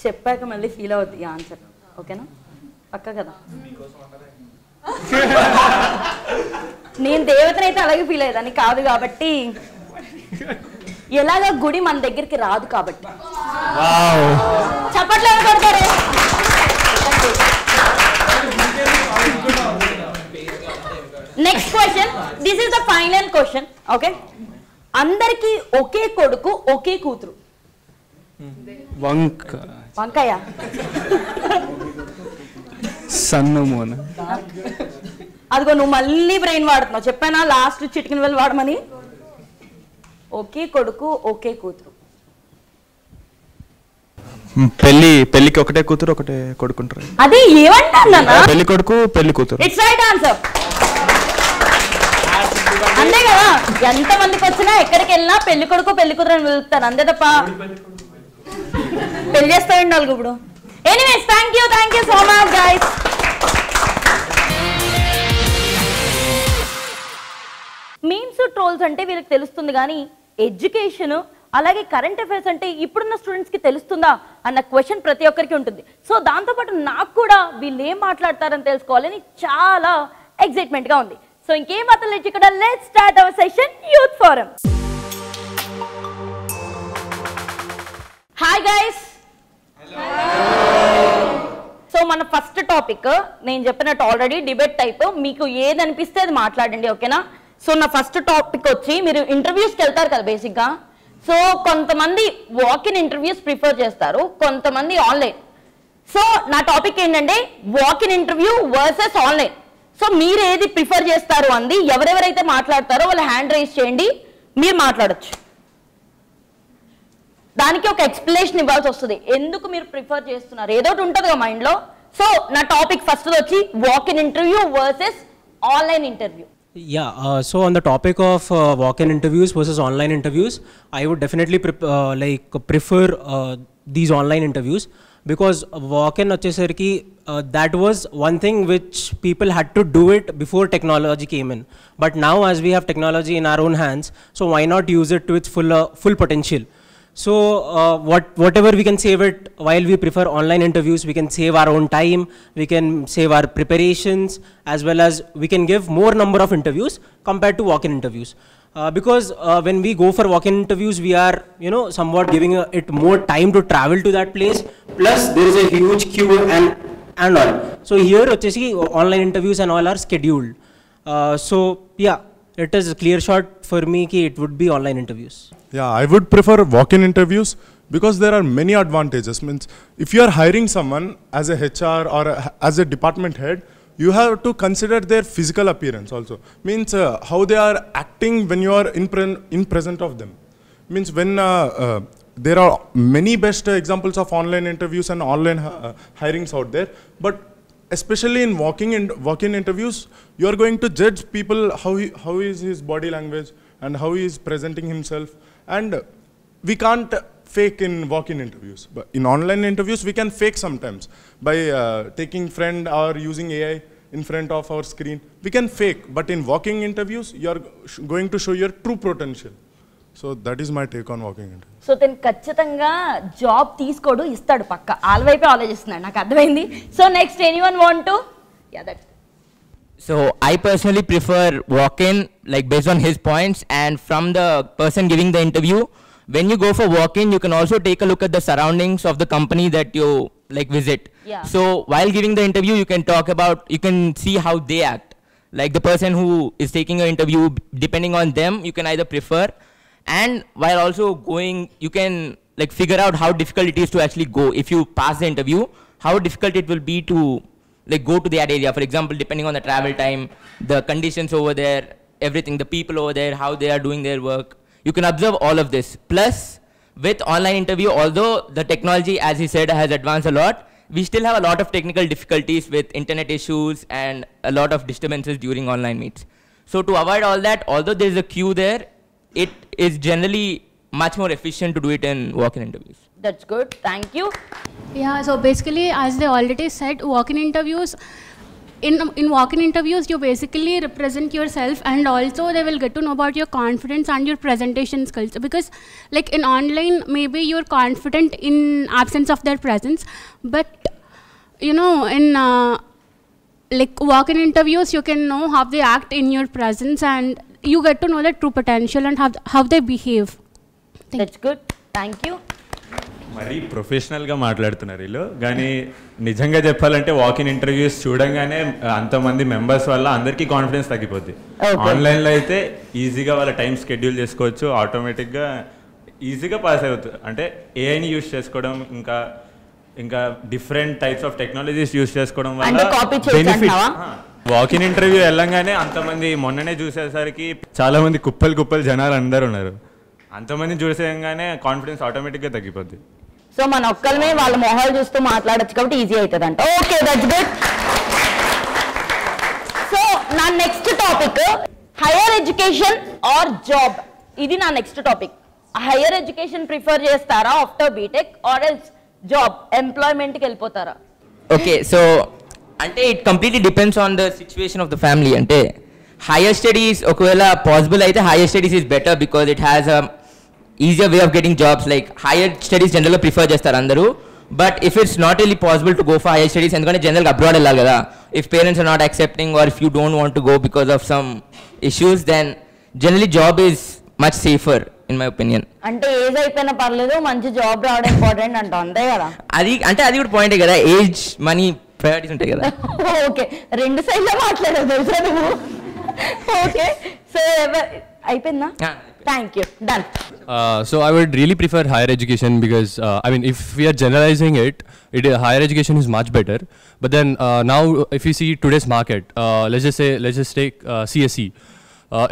చెప్పాక మళ్ళీ ఫీల్ అవుతుంది ఆన్సర్, ఓకేనా? పక్క కదా. నేను దేవతనైతే అలాగే ఫీల్ అయ్యేదాన్ని కాదు కాబట్టి, ఎలాగ గుడి మన దగ్గరికి రాదు కాబట్టి. చప్పట్లు కొడతారు. Next question, this is the final question, okay? అందరికి ఒకే కొడుకు ఒకే కూతురు. వంకాయ సన్నమోన. అదిగో నువ్వు మళ్ళీ బ్రెయిన్ వాడుతున్నావు. చెప్పానా లాస్ట్ చిటికిన వెళ్ళి వాడమని? ఒకే కొడుకు ఒకే కూతురు. పెళ్లికి ఒకటే కూతురు ఒకటే కొడుకుంటారు. అది ఏమంటారు? పెళ్లి కొడుకు పెళ్లి కూతురు. It's right answer. అంతే కదా, ఎంత మందికి వచ్చినా ఎక్కడికి వెళ్ళినా పెళ్లి కొడుకు పెళ్లి కూతురు అని వెళ్తాను, అంతే తప్ప పెళ్లి చేస్తాయండి వాళ్ళు ఇప్పుడు. Anyways, thank you so much guys. Memes trolls అంటే వీళ్ళకి తెలుస్తుంది, కానీ ఎడ్యుకేషన్ అలాగే కరెంట్ అఫైర్స్ అంటే ఇప్పుడున్న స్టూడెంట్స్కి తెలుస్తుందా అన్న క్వశ్చన్ ప్రతి ఒక్కరికి ఉంటుంది. సో దాంతోపాటు నాకు కూడా వీళ్ళు ఏం మాట్లాడతారని తెలుసుకోవాలని చాలా ఎక్సైట్మెంట్గా ఉంది. సో ఇంకేం మాత్రం ఇక్కడ let's start hour session youth forum. Hi guys. So మన ఫస్ట్ టాపిక్ నేను చెప్పినట్టు ఆల్రెడీ డిబేట్ టైప్, మీకు ఏది అనిపిస్తే అది మాట్లాడండి, ఓకేనా? సో నా ఫస్ట్ టాపిక్ వచ్చి, మీరు ఇంటర్వ్యూస్కి వెళ్తారు కదా బేసిక్గా. సో కొంతమంది వాక్-ఇన్ ఇంటర్వ్యూస్ ప్రిఫర్ చేస్తారు, కొంతమంది ఆన్లైన్. సో నా టాపిక్ ఏంటంటే walk-in interview versus online. So మీరు ఏది ప్రిఫర్ చేస్తారు అంది. ఎవరెవరైతే మాట్లాడతారో వాళ్ళు హ్యాండ్ రైజ్ చేయండి, మీరు మాట్లాడచ్చు. దానికి ఒక ఎక్స్ప్లెనేషన్ ఇవ్వాల్సి వస్తుంది, ఎందుకు మీరు ప్రిఫర్ చేస్తున్నారు, ఏదో ఒకటి ఉంటుంది కదా మైండ్లో. సో నా టాపిక్ ఫస్ట్ వచ్చి walk-in interview versus online interview. Yeah, so on the topic of walk-in interviews versus online interviews, I would definitely prefer these online interviews, because walk-in achesariki that was one thing which people had to do it before technology came in. But now as we have technology in our own hands, so why not use it to its full potential? So whatever we can save it while we prefer online interviews, we can save our own time, we can save our preparations, as well as we can give more number of interviews compared to walk-in interviews. Because when we go for walk-in interviews, we are, somewhat giving it more time to travel to that place. Plus there is a huge queue and all. So here online interviews and all are scheduled. So yeah, it is a clear shot for me ki it would be online interviews. Yeah, I would prefer walk-in interviews because there are many advantages. Means if you are hiring someone as a HR or as a department head, you have to consider their physical appearance also. Means how they are acting when you are in present of them. Means when there are many best examples of online interviews and online hirings out there, but especially in walk-in interviews, you are going to judge people how is his body language and how he is presenting himself, and we can't fake in walk-in interviews. But in online interviews, we can fake sometimes by taking friend or using AI in front of our screen. We can fake, but in walk-in interviews, you are going to show your true potential. So that is my take on walk-in interviews. So తను ఖచ్చితంగా job తీసుకోడు, ఇస్తాడు పక్క. ఆల్వైపే ఆలోచిస్తున్నాడు, నాకు అర్థమైంది. So next anyone want to? Yeah, that. So I personally prefer walk-in, like based on his points, and from the person giving the interview, when you go for walk-in, you can also take a look at the surroundings of the company that you like visit. Yeah. So while giving the interview, you can see how they act. Like the person who is taking an interview, depending on them, you can either prefer, and while also going, you can like figure out how difficult it is to actually go. If you pass the interview, how difficult it will be to like go to that area. For example, depending on the travel time, the conditions over there, everything, the people over there, how they are doing their work. You can observe all of this. Plus, with online interview, although the technology, as he said, has advanced a lot, we still have a lot of technical difficulties with internet issues and a lot of disturbances during online meets. So to avoid all that, although there is a queue there, it is generally much more efficient to do it in walk-in interviews. That's good. Thank you. Yeah, so basically, as they already said, walk-in interviews, in walk-in interviews, you basically represent yourself, and also they will get to know about your confidence and your presentation skills. Because like in online, maybe you're confident in absence of their presence, but you know, in like walk-in interviews, you can know how they act in your presence, and you get to know their true potential and how they behave. That's good. Thank you. మరీ ప్రొఫెషనల్గా మాట్లాడుతున్నారు వీళ్ళు, కానీ నిజంగా చెప్పాలంటే walk-in interviews చూడంగానే అంతమంది members వల్ల అందరికీ కాన్ఫిడెన్స్ తగ్గిపోద్ది. ఆన్లైన్లో అయితే ఈజీగా వాళ్ళ టైం షెడ్యూల్ చేసుకోవచ్చు, ఆటోమేటిక్గా ఈజీగా పాస్ అవుతుంది. అంటే ఏఐని యూజ్ చేసుకోవడం, ఇంకా different types of technologies use చేసుకోవడం వల్ల బెనిఫిట్. వాకిన్ ఇంటర్వ్యూ వెళ్ళంగానే అంతమంది, మొన్ననే చూసేసరికి చాలా మంది కుప్పలు జనాలు అందరూ ఉన్నారు. అంతమంది చూసేయంగానే కాన్ఫిడెన్స్ ఆటోమేటిక్గా తగ్గిపోద్ది. సో మన ఒక్కళ్ళమే వాళ్ళ మొహాలు చూస్తూ మాట్లాడచ్చు కాబట్టి ఈజీ అవుతుంది అంట. Okay, that's good. సో నా next topic higher education or job. ఇది నా next topic. Higher education prefer చేస్తారా after BTech, or else job ఎంప్లాయ్మెంట్కి వెళ్ళిపోతారా? ఓకే, సో అంటే it completely depends on the situation of the family. అంటే higher studies ఒకవేళ possible అయితే higher studies is better, because it has a easier way of getting jobs. Like higher studies generally prefer చేస్తారు అందరూ, but if it's not really possible to go for higher studies, ఎందుకంటే జనరల్గా abroad వెళ్ళాలి కదా, if parents are not accepting or if you don't want to go because of some issues, then generally job is much safer in my opinion. అంటే age అయిపోయినా పర్లేదు, మంచి job రావడం important అంట, అంతే కదా? అది కూడా పాయింటే కదా, ఏజ్ మనీ ప్రయారిటీస్ ఉంటాయి కదా. ఓకే, రెండు సైడ్లో మాట్లాడారు తెలుసా నువ్వు. ఓకే, సో అయిపోయిందా? Thank you. Done. So I would really prefer higher education because I mean, if we are generalizing it, higher education is much better. But then now, if you see today's market, let's just take CSE.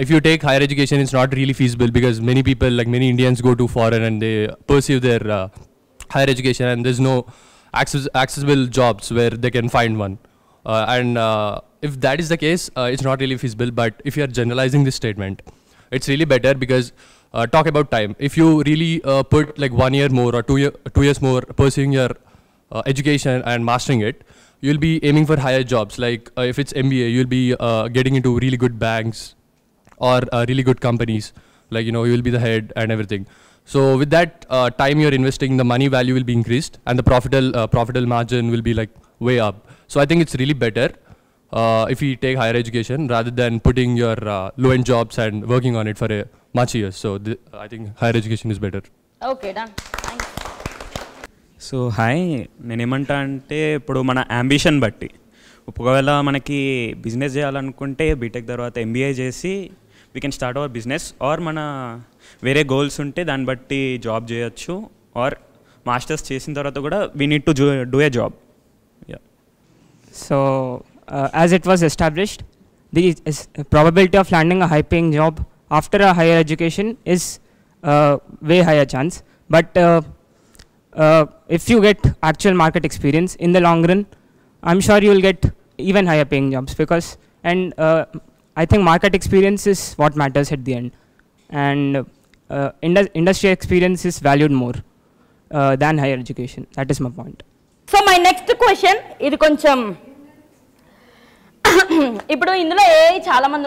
If you take higher education, it's not really feasible because many people, like many Indians, go to foreign and they pursue their higher education, and there's no accessible jobs where they can find one. And if that is the case, it's not really feasible. But if you are generalizing this statement, it's really better because talk about time. If you really put like 1 year more or 2 years more pursuing your education and mastering it, you'll be aiming for higher jobs. Like if it's MBA, you'll be getting into really good banks or really good companies. Like, you know, you'll be the head and everything. So with that time you're investing, the money value will be increased and the profitable margin will be like way up. So I think it's really better if we take higher education rather than putting your low-end jobs and working on it for much years. So I think higher education is better. Okay, done. Thanks. So hi, నేనేమంటా అంటే ఇప్పుడు మన ambition బట్టి, ఒకవేళ మనకి business చేయాలనుకుంటే BTech తర్వాత MBA చేసి we can start our business, or మన వేరే గోల్స్ ఉంటే దాన్ని బట్టి జాబ్ చేయొచ్చు, ఆర్ మాస్టర్స్ చేసిన తర్వాత కూడా we need to do a job. So as it was established, the probability of landing a high-paying job after a higher education is way higher chance. But if you get actual market experience in the long run, I'm sure you will get even higher paying jobs because, and I think market experience is what matters at the end, and industry experience is valued more than higher education. That is my point. So my next question, ఇది కొంచెం ఇప్పుడు ఇందులో AI చాలా మంది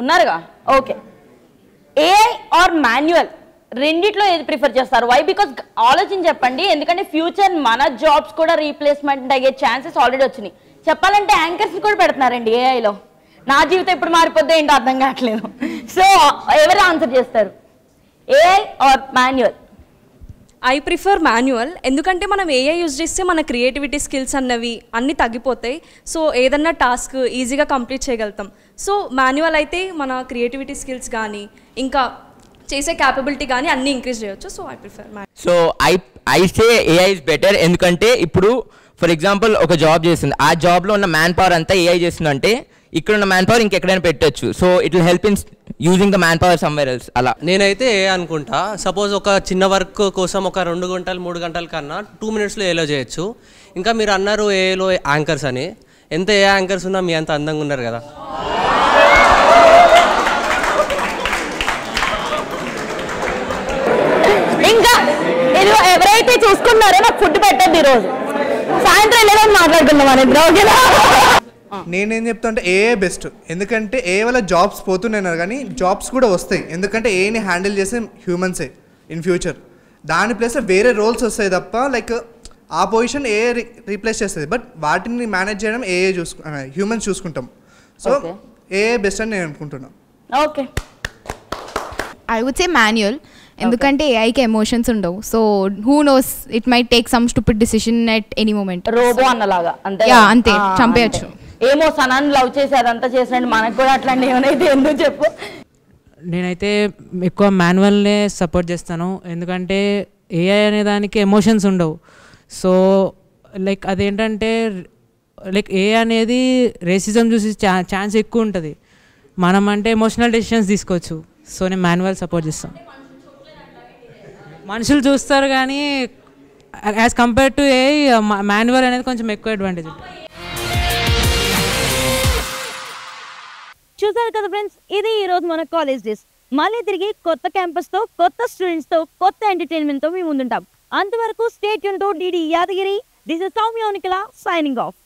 ఉన్నారుగా, okay, AI or manual రెండిట్లో ఏది prefer చేస్తారు? వై? బికాజ్ ఆలోచించి చెప్పండి, ఎందుకంటే ఫ్యూచర్ మన జాబ్స్ కూడా రీప్లేస్మెంట్ అయ్యే ఛాన్సెస్ ఆల్రెడీ వచ్చినాయి. చెప్పాలంటే యాంకర్స్ కూడా పెడుతున్నారండి ఏఐలో. నా జీవితం ఎప్పుడు మారిపోద్దో ఏంటో అర్థం కావట్లేదు. సో ఎవరు ఆన్సర్ చేస్తారు, AI or manual? I prefer manual. ఎందుకంటే మనం ఏఐ యూజ్ చేస్తే మన క్రియేటివిటీ స్కిల్స్ అన్నవి అన్నీ తగ్గిపోతాయి. సో ఏదన్నా టాస్క్ ఈజీగా కంప్లీట్ చేయగలుగుతాం. సో మాన్యువల్ అయితే మన క్రియేటివిటీ స్కిల్స్ కానీ ఇంకా చేసే క్యాపబిలిటీ కానీ అన్నీ ఇంక్రీజ్ చేయొచ్చు. So I prefer manual. So I say AI is better. ఎందుకంటే ఇప్పుడు ఫర్ ఎగ్జాంపుల్ ఒక జాబ్ చేస్తుంది, ఆ జాబ్లో ఉన్న మ్యాన్ పవర్ అంతా ఏఐ చేస్తుందంటే ఇక్కడ ఉన్న మ్యాన్ పవర్ ఇంకెక్కడైనా పెట్టచ్చు. So it will help in using the man power somewhere else. అలా నేనైతే ఏ అనుకుంటా, సపోజ్ ఒక చిన్న వర్క్ కోసం ఒక 2 గంటలు 3 గంటల కన్నా 2 minutesలో ఏలో చేయొచ్చు. ఇంకా మీరు అన్నారు ఏలో యాంకర్స్ అని, ఎంత ఏ యాంకర్స్ ఉన్నా మీ అంత అందంగా ఉన్నారు కదా. ఇంకా ఎవరైతే చూసుకున్నారో నాకు ఫుడ్ పెట్టండి ఈరోజు సాయంత్రం వెళ్ళేదని మాట్లాడుకుందాం మన ఇద్దరు. ఓకేనా? నేనేం చెప్తా అంటే ఏఏ బెస్ట్. ఎందుకంటే ఏ వల్ల జాబ్స్ పోతున్నాయి కానీ జాబ్స్ కూడా వస్తాయి. ఎందుకంటే ఏని హ్యాండిల్ చేసే హ్యూమన్సే ఇన్ ఫ్యూచర్. దాని ప్లేస్లో వేరే రోల్స్ వస్తాయి తప్ప లైక్ ఆ పొజిషన్ ఏ రీప్లేస్ చేస్తుంది. బట్ వాటిని మేనేజ్ చేయడం ఏఏ హ్యూమన్స్ చూసుకుంటాం. సో ఏఏ బెస్ట్ అని నేను అనుకుంటున్నాను. Okay, I would say manual. ఎందుకంటే ఏఐకి ఎమోషన్స్ ఉండవు. So who knows it might take some stupid decision at any moment. Robo అన్నలాగా అంతే. అంతే, చంపేయచ్చు. ఏమో సనాన్ని లవ్ చేసి అదంతా చేసినట్టు మనకు కూడా అట్లాంటి ఏమైనా ఎందుకు చెప్పు. నేనైతే ఎక్కువ మాన్యువల్నే సపోర్ట్ చేస్తాను. ఎందుకంటే ఏఐ అనే దానికి ఎమోషన్స్ ఉండవు. సో లైక్ అదేంటంటే లైక్ ఏఐ అనేది రేసిజం చూసి ఛాన్స్ ఎక్కువ ఉంటుంది. మనం అంటే ఎమోషనల్ డెసిషన్స్ తీసుకోవచ్చు. సో నేను మాన్యువల్ సపోర్ట్ చేస్తాను. మనుషులు చూస్తారు కానీ as compare to AI manual అనేది కొంచెం ఎక్కువ అడ్వాంటేజ్ ఉంటుంది. చూసారు కదా ఫ్రెండ్స్, ఇది ఈరోజు మన కాలేజ్ డేస్. మళ్ళీ తిరిగి కొత్త క్యాంపస్తో, కొత్త స్టూడెంట్స్తో, కొత్త ఎంటర్టైన్మెంట్తో మేము ముందుంటాం. అంతవరకు stay tune to DD Yadagiri. This is Soumya Nikhila signing off.